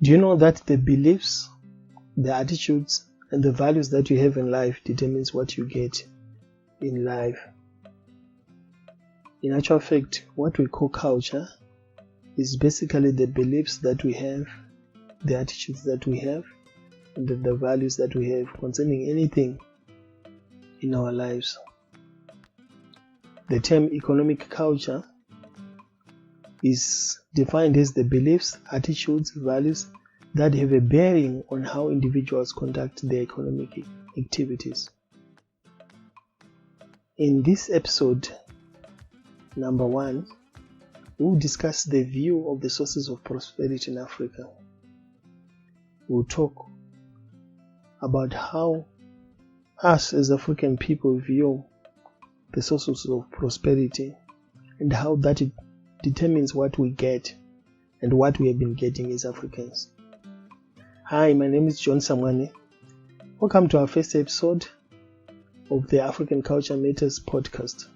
Do you know that the beliefs, the attitudes, and the values that you have in life determines what you get in life? In actual fact, what we call culture is basically the beliefs that we have, the attitudes that we have, and the values that we have concerning anything in our lives. The term economic culture is defined as the beliefs, attitudes, values that have a bearing on how individuals conduct their economic activities. In this episode, number 1, we'll discuss the view of the sources of prosperity in Africa. We'll talk about how us as African people view the sources of prosperity and how that determines what we get and what we have been getting as Africans. Hi, my name is John Samwane. Welcome to our first episode of the African Culture Matters podcast.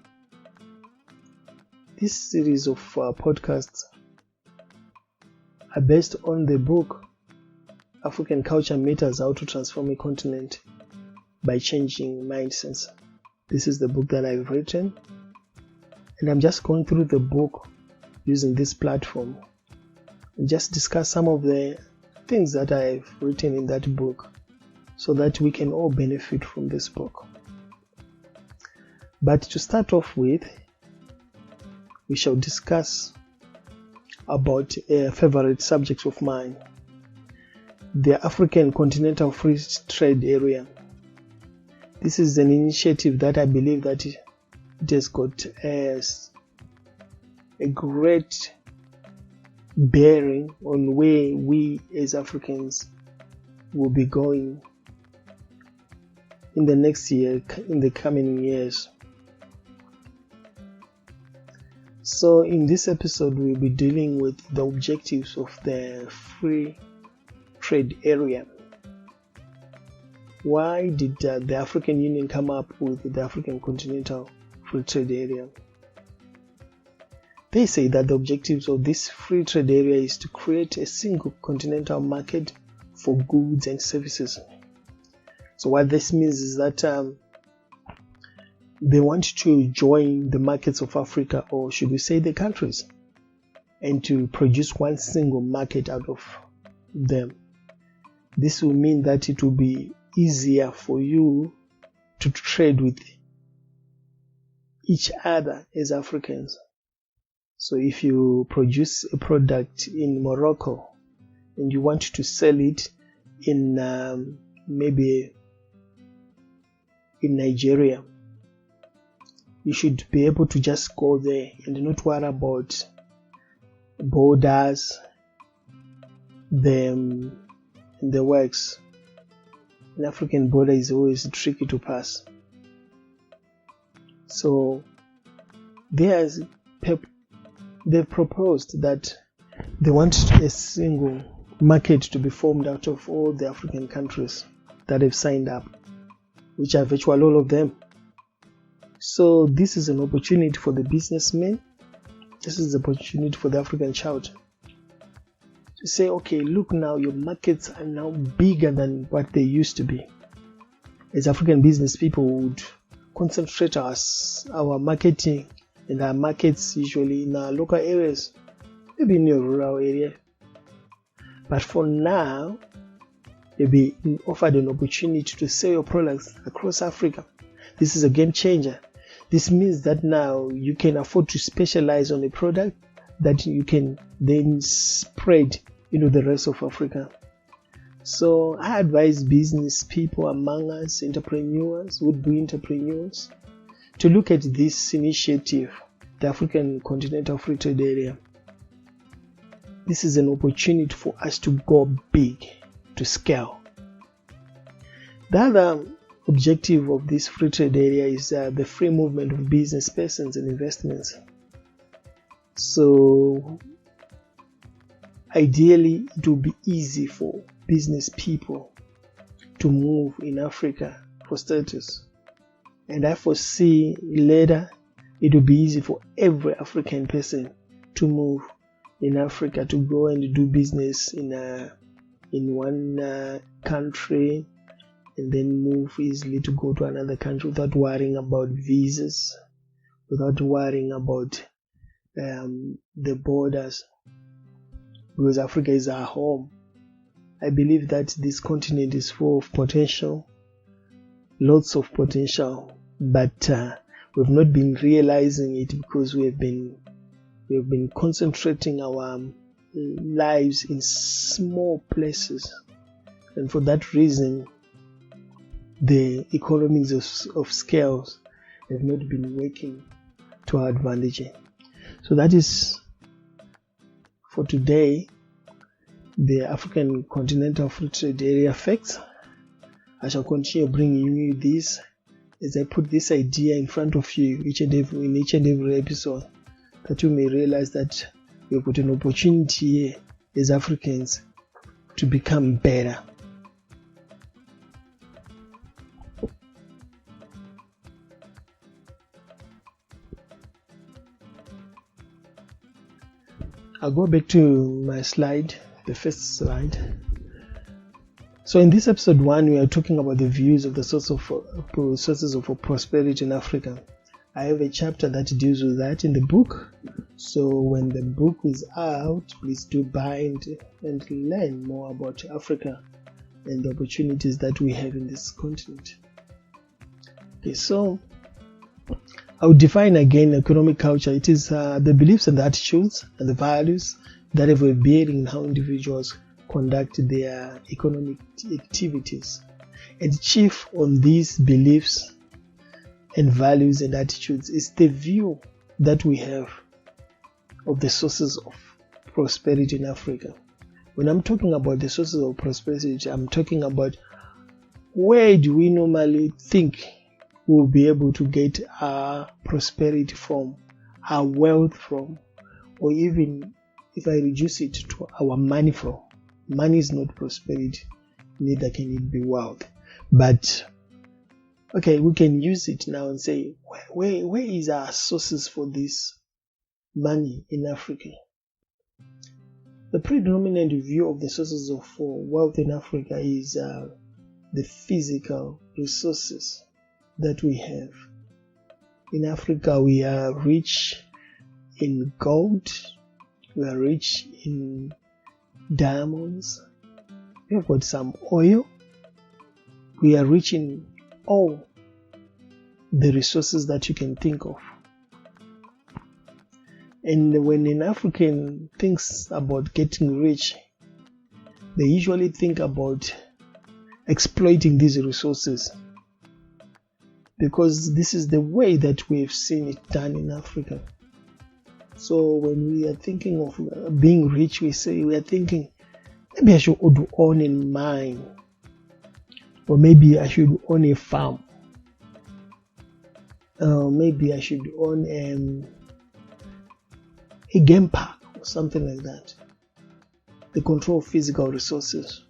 This series of podcasts are based on the book African Culture Matters: How to Transform a Continent by Changing Mindsets. This is the book that I've written, and I'm just going through the book using this platform and just discuss some of the things that I've written in that book so that we can all benefit from this book. But to start off with, we shall discuss about a favorite subject of mine, the African Continental Free Trade Area. This is an initiative that I believe that it has got a great bearing on where we as Africans will be going in the next year, in the coming years. So in this episode, we'll be dealing with the objectives of the free trade area. Why did the African Union come up with the African Continental Free Trade Area? They say that the objectives of this free trade area is to create a single continental market for goods and services. So what this means is that they want to join the markets of Africa, or should we say the countries, and to produce one single market out of them. This will mean that it will be easier for you to trade with each other as Africans. So if you produce a product in Morocco and you want to sell it in maybe in Nigeria, you should be able to just go there and not worry about borders, the works. An African border is always tricky to pass. So they've proposed that they want a single market to be formed out of all the African countries that have signed up, which are virtually all of them. So this is an opportunity for the businessmen. This is an opportunity for the African child to say, okay, look now, your markets are now bigger than what they used to be. As African business people would concentrate our marketing and our markets usually in our local areas, maybe in your rural area. But for now, you'll be offered an opportunity to sell your products across Africa. This is a game changer. This means that now you can afford to specialize on a product that you can then spread into the rest of Africa. So I advise business people among us, entrepreneurs, would-be entrepreneurs, to look at this initiative, the African Continental Free Trade Area. This is an opportunity for us to go big, to scale. The other objective of this free trade area is the free movement of business persons and investments. So ideally, it will be easy for business people to move in Africa for status. And I foresee later it will be easy for every African person to move in Africa, to go and do business in in one country and then move easily to go to another country without worrying about visas, without worrying about the borders, because Africa is our home. I believe that this continent is full of potential, lots of potential, but we've not been realizing it because we have been concentrating our lives in small places, and for that reason the economies of scales have not been working to our advantage. So that is for today, the African Continental Free Trade Area facts. I shall continue bringing you this as I put this idea in front of you in each and every episode, that you may realize that we've got an opportunity here as Africans to become better. I'll go back to my slide, the first slide. So in this episode 1, we are talking about the views of the sources of prosperity in Africa. I have a chapter that deals with that in the book. So when the book is out, please do buy and learn more about Africa and the opportunities that we have in this continent. Okay, so I would define again economic culture. It is the beliefs and the attitudes and the values that have a bearing in how individuals conduct their economic activities. And chief on these beliefs and values and attitudes is the view that we have of the sources of prosperity in Africa. When I'm talking about the sources of prosperity, I'm talking about where do we normally think we'll be able to get our prosperity from, our wealth from, or even if I reduce it to our money from. Money is not prosperity, neither can it be wealth. But okay, we can use it now and say, where is our sources for this money in Africa? The predominant view of the sources of wealth in Africa is the physical resources that we have. In Africa, we are rich in gold, we are rich in diamonds, we have got some oil, we are rich in all the resources that you can think of. And when an African thinks about getting rich, they usually think about exploiting these resources, because this is the way that we've seen it done in Africa. So when we are thinking of being rich, we are thinking, maybe I should own a mine, or maybe I should own a farm, maybe I should own a game park or something like that. The control of physical resources.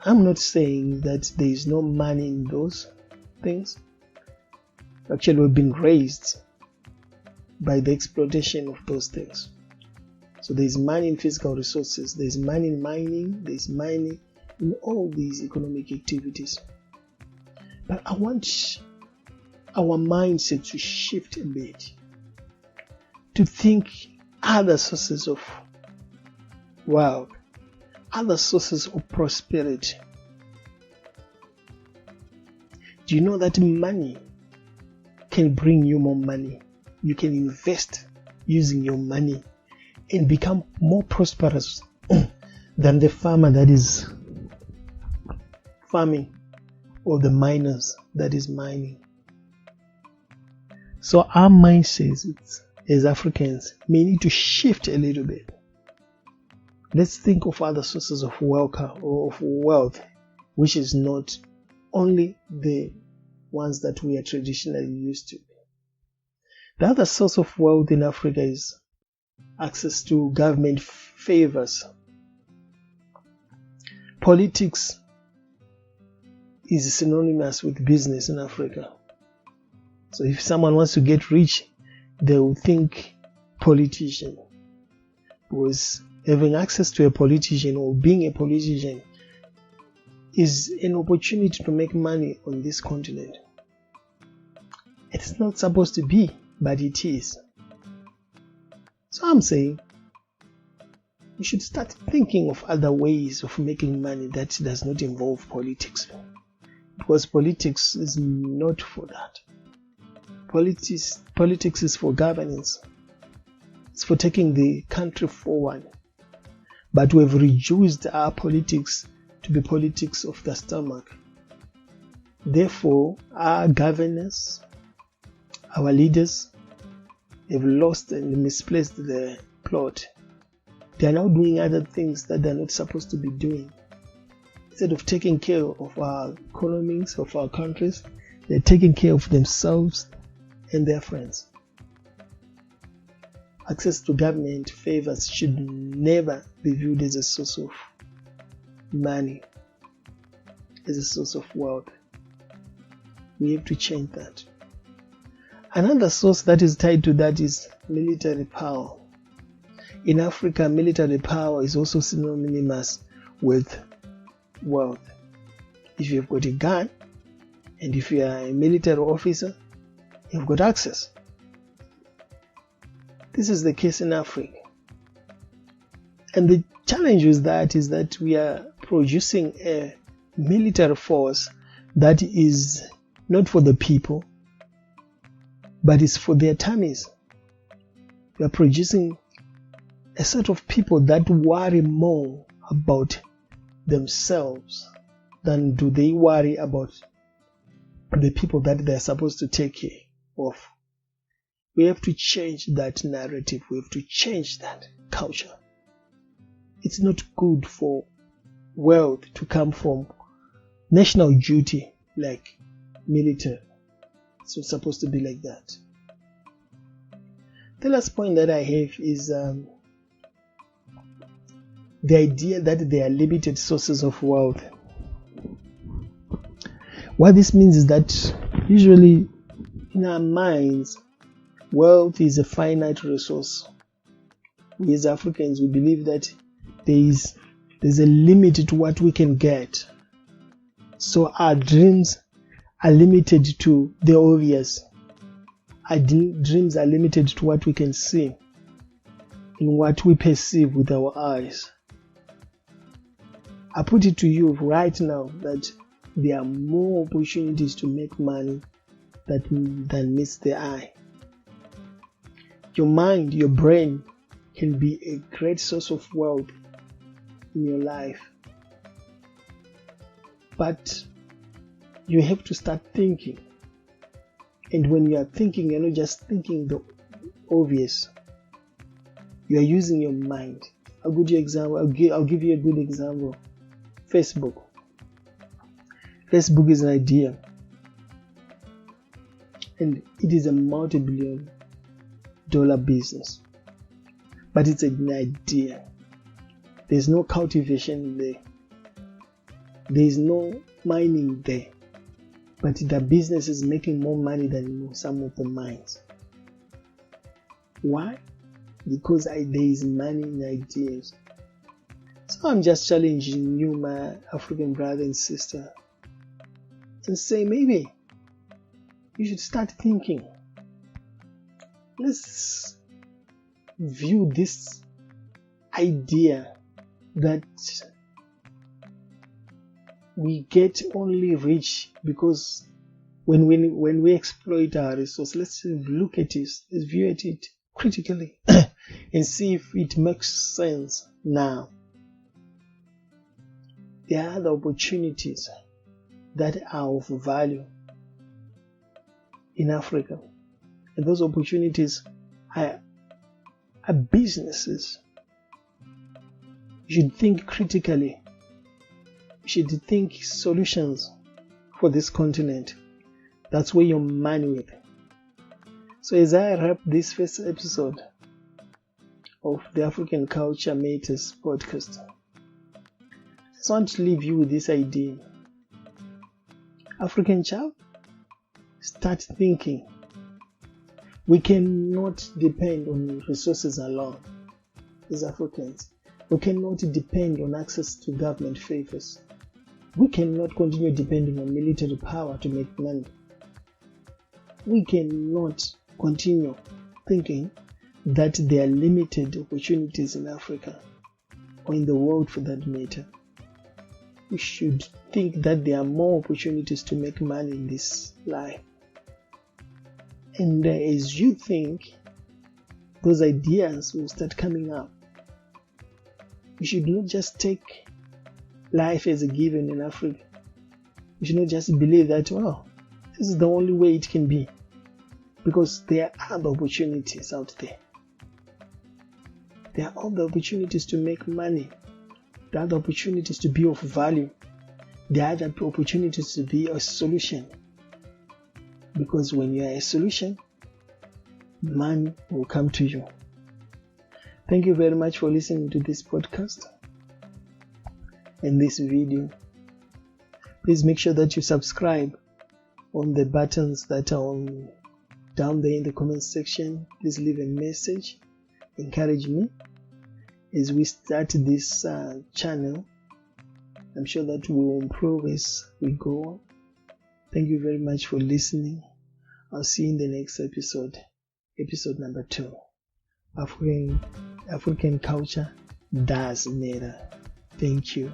I'm not saying that there is no money in those things. Actually, we've been raised by the exploitation of those things. So there's money in physical resources, there's money in mining, there's money in all these economic activities. But I want our mindset to shift a bit, to think other sources of wealth, other sources of prosperity. Do you know that money can bring you more money? You can invest using your money and become more prosperous than the farmer that is farming or the miners that is mining. So our mindsets as Africans may need to shift a little bit. Let's think of other sources of wealth, which is not only the ones that we are traditionally used to. The other source of wealth in Africa is access to government favors. Politics is synonymous with business in Africa. So if someone wants to get rich, they will think politician, because having access to a politician or being a politician is an opportunity to make money on this continent. It's not supposed to be, but it is. So I'm saying we should start thinking of other ways of making money that does not involve politics. Because politics is not for that. Politics is for governance. It's for taking the country forward. But we've reduced our politics to be politics of the stomach. Therefore, our governors, our leaders have lost and misplaced the plot. They are now doing other things that they're not supposed to be doing. Instead of taking care of our economies, of our countries, they're taking care of themselves and their friends. Access to government favors should never be viewed as a source of money, as a source of wealth. We have to change that. Another source that is tied to that is military power. In Africa, military power is also synonymous with wealth. If you've got a gun and if you are a military officer, you've got access. This is the case in Africa. And the challenge with that is that we are producing a military force that is not for the people, but is for their tummies. We are producing a set of people that worry more about themselves than do they worry about the people that they're supposed to take care of. We have to change that narrative. We have to change that culture. It's not good for wealth to come from national duty like military. It's not supposed to be like that. The last point that I have is the idea that there are limited sources of wealth. What this means is that usually in our minds, wealth is a finite resource. We as Africans, we believe that there's a limit to what we can get. So our dreams are limited to the obvious. Our dreams are limited to what we can see and what we perceive with our eyes. I put it to you right now that there are more opportunities to make money than meets the eye. Your mind, your brain can be a great source of wealth in your life. But you have to start thinking. And when you are thinking, you're not just thinking the obvious. You are using your mind. I'll give you a good example. Facebook. Facebook is an idea. And it is a multi-billion dollar business. But it's an idea. There's no cultivation there. There's no mining there. But the business is making more money than some of the mines. Why? Because there is money in ideas. So I'm just challenging you, my African brother and sister, and say maybe you should start thinking. Let's view this idea that we get only rich because when we exploit our resource, let's look at it, let's view at it critically and see if it makes sense now. There are other opportunities that are of value in Africa, and those opportunities are businesses. You should think critically. You should think solutions for this continent. That's where your money is. So as I wrap this first episode of the African Culture Matters podcast, I just want to leave you with this idea. African child, start thinking. We cannot depend on resources alone as Africans. We cannot depend on access to government favors. We cannot continue depending on military power to make money. We cannot continue thinking that there are limited opportunities in Africa or in the world for that matter. We should think that there are more opportunities to make money in this life. And as you think, those ideas will start coming up. You should not just take life as a given in Africa. You should not just believe that, well, this is the only way it can be. Because there are other opportunities out there. There are other opportunities to make money. There are other opportunities to be of value. There are other opportunities to be a solution. Because when you are a solution, money will come to you. Thank you very much for listening to this podcast and this video. Please make sure that you subscribe on the buttons that are down there in the comment section. Please leave a message. Encourage me as we start this channel. I'm sure that we will improve as we go on. Thank you very much for listening. I'll see you in the next episode number 2. African culture does matter. Thank you.